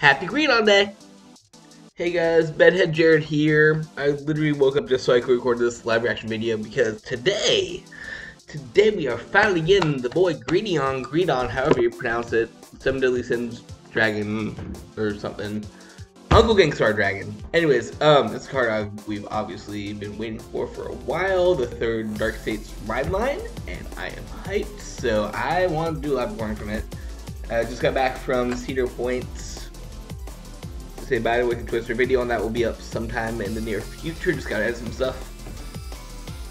Happy Greedon Day! Hey guys, Bedhead Jared here. I literally woke up just so I could record this live reaction video because today we are finally getting the boy Greedon, however you pronounce it. Seven Deadly Sins Dragon or something. Uncle Gangstar Dragon. Anyways, it's a card we've obviously been waiting for a while. The third Dark Fates ride line, and I am hyped. So I want to do a live recording from it. I just got back from Cedar Point. Say bye to Wicked Twister video, and that will be up sometime in the near future. Just gotta add some stuff.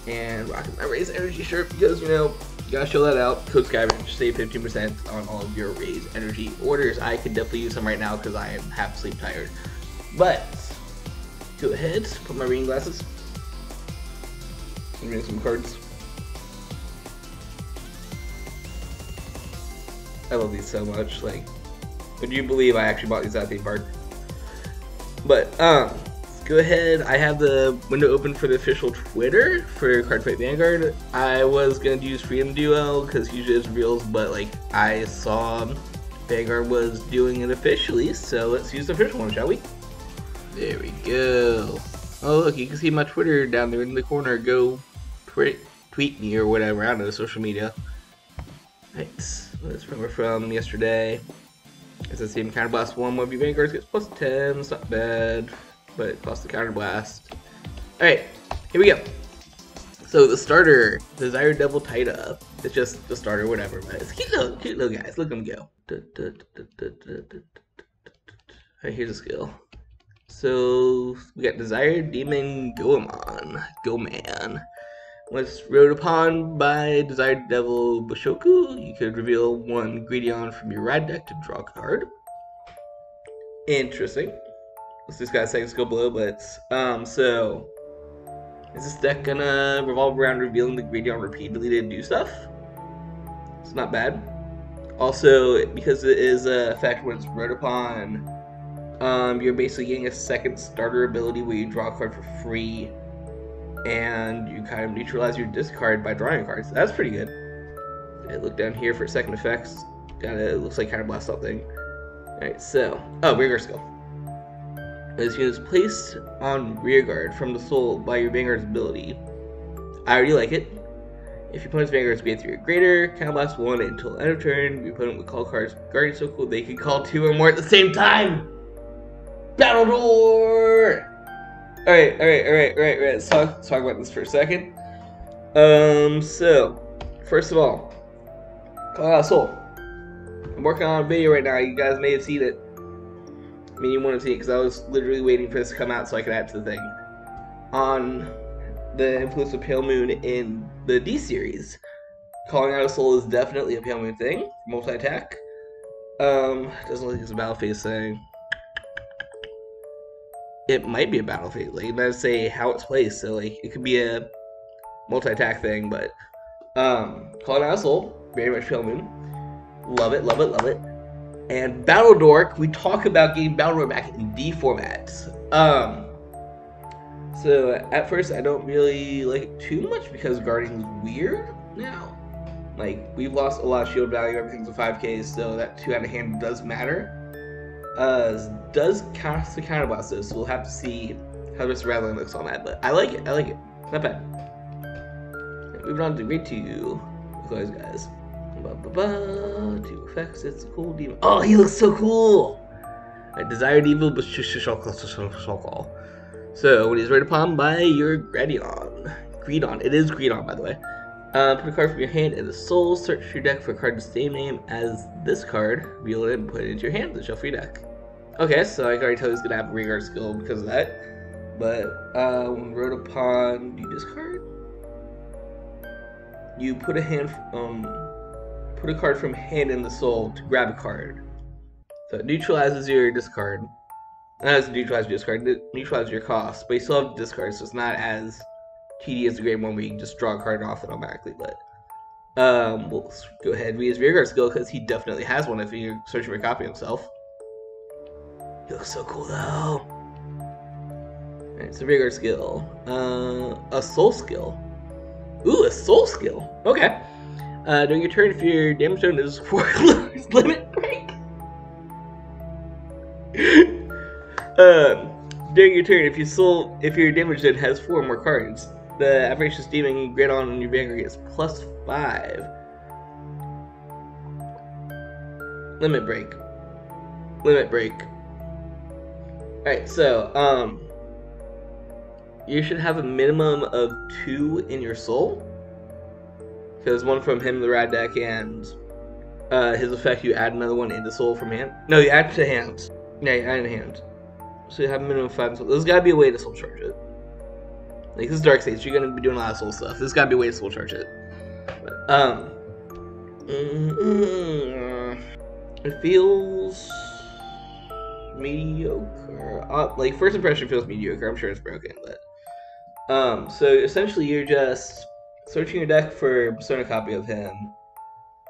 And rocking my Raise Energy shirt because, you know, you gotta show that out. Code Scavenge, save 15% on all of your Raise Energy orders. I could definitely use some right now because I am half sleep tired. But, go ahead, put my reading glasses. I'm reading some cards. I love these so much. Like, would you believe I actually bought these at the theme park? But, let's go ahead. I have the window open for the official Twitter for Cardfight Vanguard. I was going to use Freedom Duo because usually it's reels, but like I saw Vanguard was doing it officially, so let's use the official one, shall we? There we go. Oh look, you can see my Twitter down there in the corner. Go tweet me or whatever, I don't know, social media. Right, that's from yesterday. It's the same Counter Blast 1 1v Vanguard gets plus 10, it's not bad, but it costs the Counter Blast. Alright, here we go. So the starter, Desired Devil Tida. It's just the starter, whatever, but it's cute little guys. Look at them go. Alright, here's a skill. So we got Desired Demon Goman. When it's rode upon by Desired Devil Bushoku, you could reveal one Greedon from your ride deck to draw a card. Interesting. Let's just got a second skill below, but so is this deck gonna revolve around revealing the Greedon repeatedly to do stuff? It's not bad. Also, because it is a effect when it's rode upon, you're basically getting a second starter ability where you draw a card for free. And you kind of neutralize your discard by drawing a card, so that's pretty good. I look down here for second effects. It looks like Counter Blast something. Alright, so, rearguard skill. This unit is placed on rearguard from the soul by your Vanguard's ability. I already like it. If your opponent's Vanguard's be 3 or greater, Counter Blast 1 until end of turn. Your opponent would call cards Guardian so cool they can call 2 or more at the same time. Battle Door! Alright, let's talk about this for a second. So, first of all, Soul. I'm working on a video right now, you guys may have seen it. I mean, you wouldn't have seen it because I was literally waiting for this to come out so I could add to the thing. On the influence of Pale Moon in the D series, calling out a soul is definitely a Pale Moon thing, multi-attack. Doesn't look like it's a battle phase thing. It might be a battle phase, like, it doesn't say how it's placed, so like it could be a multi-attack thing, but calling out a soul, very much Pale Moon. Love it. And Battle Dork, we talk about getting Battle Dork back in D formats. So at first I don't really like it too much because Guardian's weird now. Like, we've lost a lot of shield value, everything's a 5k, so that 2 out of hand does matter. Does cost the Counter Blast though, so we'll have to see how this rattling looks on that, but I like it, not bad. Moving on to grade 2, with those guys. 2 effects, it's a cool demon. Oh, he looks so cool! Desired Evil, but so when he's read upon by your Greedon, it is Greedon by the way. Put a card from your hand in the soul, search your deck for a card the same name as this card, reveal it and put it into your hand and shuffle your deck. Okay, so I can already tell he's gonna have a rearguard skill because of that. But when wrote upon, you discard? You put a card from hand in the soul to grab a card. So it neutralizes your discard. Not as neutralizes your discard, it neutralizes your cost, but you still have discard, so it's not as tedious as the grade 1 where you can just draw a card off it automatically, but we'll go ahead and read his rearguard skill because he definitely has one if you're searching for a copy of himself. He looks so cool though. Alright, so rearguard skill. A soul skill. Ooh, a soul skill. Okay. During your turn, if your damage zone is 4 limit break, During your turn, if your damage then has 4 more cards, the avaricious demon Greedon on your Vanguard gets +5. Limit break. Alright, so, you should have a minimum of 2 in your soul. Because one from him, the rad deck, and his effect, you add another one into soul from hand. No, you add to hand. Yeah, you add in hand. So you have a minimum of 5 in soul. There's gotta be a way to soul charge it. Like, this is Dark States, you're gonna be doing a lot of soul stuff. There's gotta be a way to soul charge it. It feels mediocre. Like, first impression feels mediocre. I'm sure it's broken, but so essentially you're just searching your deck for a persona copy of him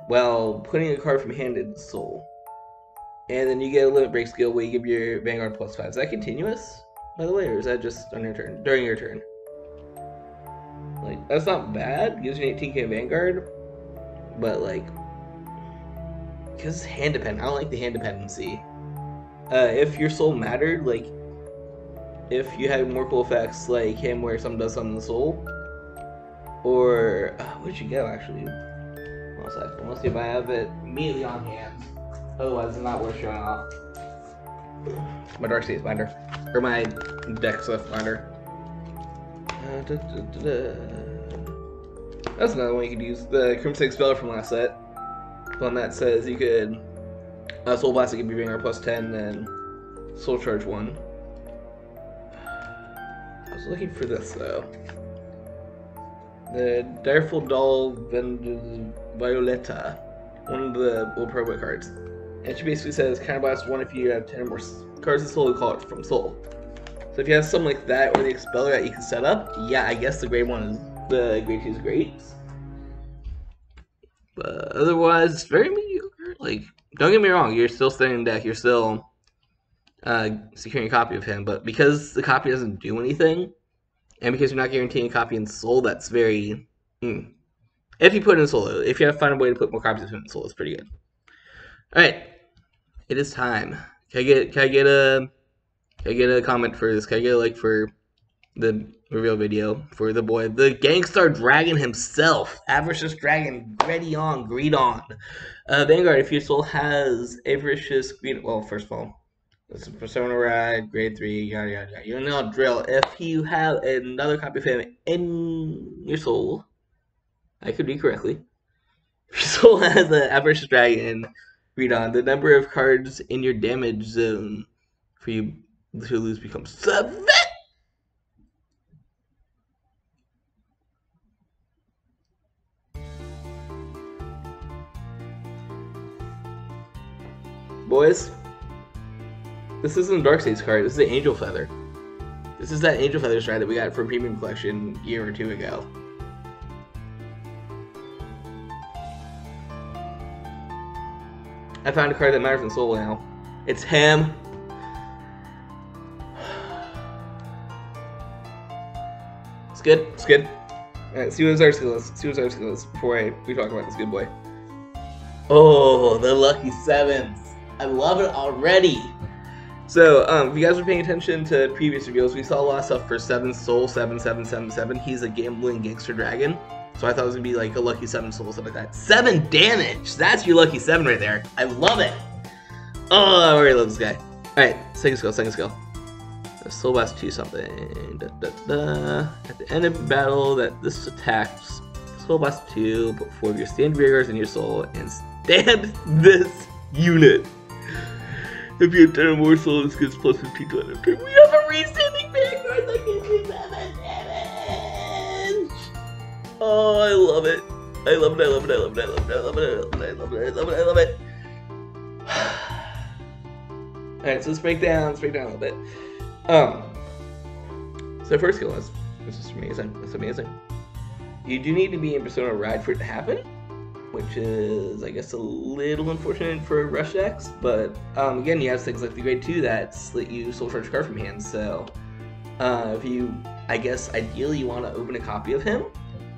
while putting a card from hand into soul, and then you get a limit break skill where you give your Vanguard +5. Is that continuous, by the way, or is that just on your turn, during your turn? Like, that's not bad. Gives you an 18k Vanguard, but like, because it's hand dependent. I don't like the hand dependency. If your soul mattered, like, if you had more cool effects like him where something does something to the soul, or where'd you go actually? One second. I want to see if I have it immediately on hand. Otherwise, it's not worth showing off. My Dark States binder, or my deck stuff binder. That's another one you could use. The Crimson Speller from last set. The one that says you could Soul Blast to give you Vanguard +10 and Soul Charge 1. I was looking for this though. The Direful Doll Violetta. One of the old Pro cards. And she basically says counterblast 1 if you have 10 or more cards in Soul, you call it from Soul. So if you have something like that, or the Expeller that you can set up, yeah, I guess the grade 1 is, the grade 2 is great. But otherwise, it's very mediocre. Like, don't get me wrong, you're still staying in deck, you're still securing a copy of him, but because the copy doesn't do anything, and because you're not guaranteeing a copy in Soul, that's very... If you put it in Soul, if you have to find a way to put more copies of him in Soul, it's pretty good. Alright, it is time. Can I get a comment for this? Can I get a like for the reveal video for the boy, the Gangstar Dragon himself, Avaricious Dragon, Greedon. Vanguard, if your soul has Avaricious Greedon, well, first of all, this is Persona Ride, grade 3, yada yada yada. You know the drill. If you have another copy of him in your soul, I could read correctly. If your soul has an Avaricious Dragon, Greedon, the number of cards in your damage zone for you to lose becomes 7. Boys, this isn't a Dark States card, this is an Angel Feather. This is that Angel Feather stride that we got from Premium Collection a year or 2 ago. I found a card that matters in Soul now. It's him. It's good, it's good. Alright, see what his art skill is. Before we talk about this good boy. Oh, the lucky 7s. I love it already. So, if you guys were paying attention to previous reveals, we saw a lot of stuff for 7 Soul, 7777. He's a gambling gangster dragon. So I thought it was gonna be like a lucky 7 Soul, something like that. 7 damage! That's your lucky 7 right there. I love it! Oh, I already love this guy. Alright, second skill. Soul Blast 2 something. At the end of the battle that this attacks, Soul Blast 2, put 4 of your standard vigors in your soul and stand this unit. If you have 10 or more souls, this gives plus 15 to end of turn. We have a restanding Vanguard that gives you 7 damage! Oh, I love it. I love it. Alright, so let's break down a little bit. So first skill is, this is amazing. It's amazing. You do need to be in Persona Ride for it to happen, which is, I guess, a little unfortunate for rush decks, but again, you have things like the grade 2 that let you soul charge a card from hand, so if you, I guess, ideally you want to open a copy of him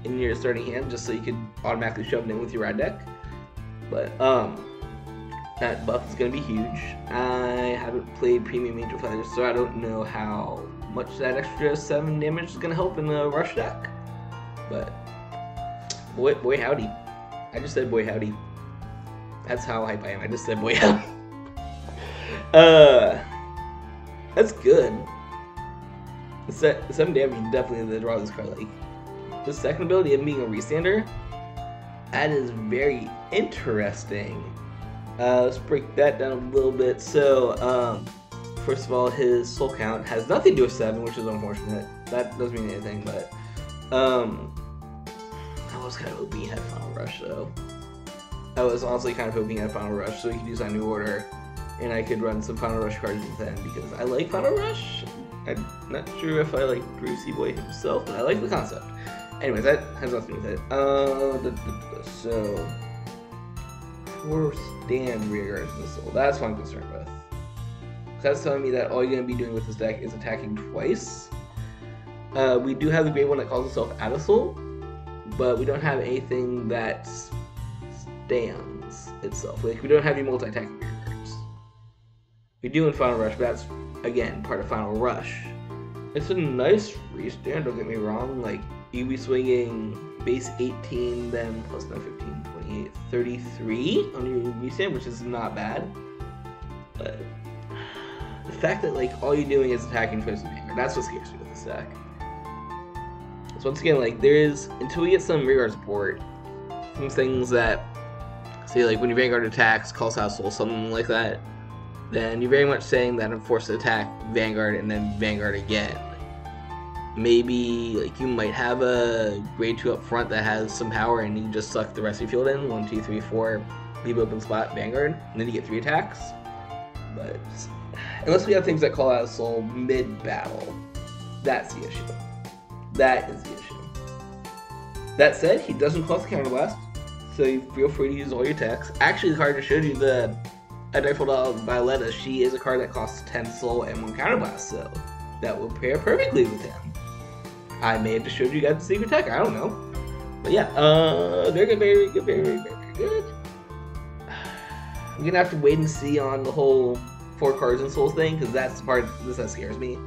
in your starting hand just so you could automatically shove it in with your ride deck, but That buff is going to be huge. I haven't played Premium Angel Feathers, so I don't know how much that extra 7 damage is going to help in the rush deck. But, boy howdy. I just said boy howdy. That's how hype I am. I just said boy howdy. That's good. The 7 damage is definitely the draw of this card. Like, the second ability of being a restander, that is very interesting. Let's break that down a little bit. So, first of all, his soul count has nothing to do with 7, which is unfortunate. That doesn't mean anything, but, I was kind of hoping he had Final Rush, though. I was honestly kind of hoping he had Final Rush, so he could use that new order, and I could run some Final Rush cards with him, because I like Final Rush. I'm not sure if I like Brucey Boy himself, but I like the concept. Anyways, that has nothing to do with it. So, 4 stand rear guard missile. That's what I'm concerned with. That's telling me that all you're going to be doing with this deck is attacking twice. We do have the great one that calls itself Abyssal, but we don't have anything that stands itself. Like, we don't have any multi-attacking rear guards. We do in Final Rush, but that's, again, part of Final Rush. It's a nice restand, don't get me wrong. Like, you'd be swinging base 18, then plus 9, 15, 28, 33 on your restand, which is not bad. But the fact that, like, all you're doing is attacking twice with Vanguard, that's what scares me with this deck. So once again, like, there is, until we get some rear guard support, some things that, say, like, when your Vanguard attacks, calls out Soul, something like that, then you're very much saying that I'm forced to attack Vanguard and then Vanguard again. Maybe, like, you might have a grade 2 up front that has some power and you just suck the rest of your field in. 1, 2, 3, 4, leave open spot, Vanguard, and then you get 3 attacks. But unless we have things that call out Soul mid-battle, that's the issue. That is the issue. That said, he doesn't cost the counterblast, so you feel free to use all your attacks. Actually, the card I showed you, the Rifled Violetta, she is a card that costs 10 Soul and 1 counterblast, so that will pair perfectly with him. I may have just showed you guys the secret tech, I don't know. But yeah, very good, very good, very good. I'm gonna have to wait and see on the whole 4 cards and souls thing, because that's the part that scares me.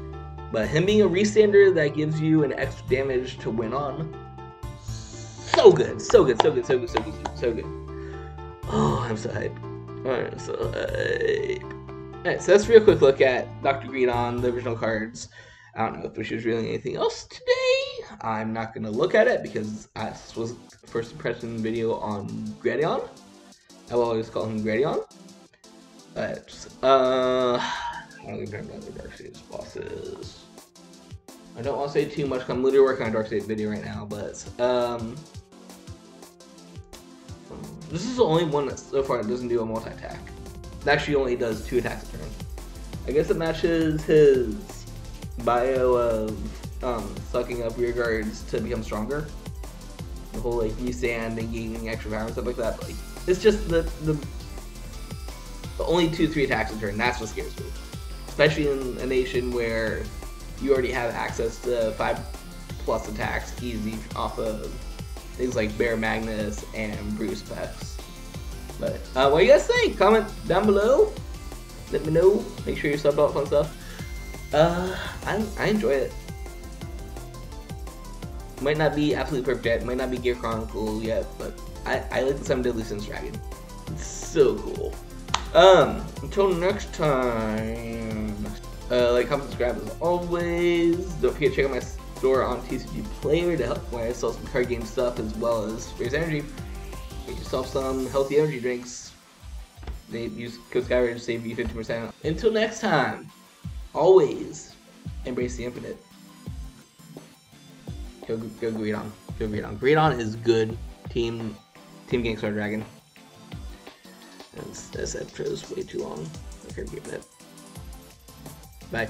But him being a restander that gives you an extra damage to win on, so good, so good, so good, so good, so good, so good. Oh, I'm so hyped. I'm so hyped. Alright, so that's a real quick look at Dr. Greedon, the original cards. I don't know if there's really anything else today. I'm not going to look at it because this was the first impression video on Greedon. I will always call him Greedon. But, I'm going to turn down the Dark States bosses. I don't want to say too much because I'm literally working on a Dark States video right now, but, this is the only one that so far doesn't do a multi-attack. It actually only does 2 attacks a turn. I guess it matches his bio of sucking up rear guards to become stronger. The whole like restand and gaining extra power and stuff like that. But, like, it's just the only 2-3 attacks a turn. That's what scares me, especially in a nation where you already have access to 5+ attacks easy off of things like Bear Magnus and Bruce Specs. But what do you guys think? Comment down below. Let me know. Make sure you're subbed out, fun stuff. I enjoy it. Might not be absolutely perfect yet. Might not be Gear Chronicle yet, but I like the 7 Deadly Sins Dragon. It's so cool. Until next time. Like, comment, subscribe as always. Don't forget to check out my store on TCG Player to help when I sell some card game stuff as well as Raise Energy. Get yourself some healthy energy drinks. They use code SkyRage to save you 50%. Until next time, always embrace the infinite. Go Greedon. Go Greedon. Greedon is good. Team Gangstar Dragon. This episode is way too long. I could give it. Bye.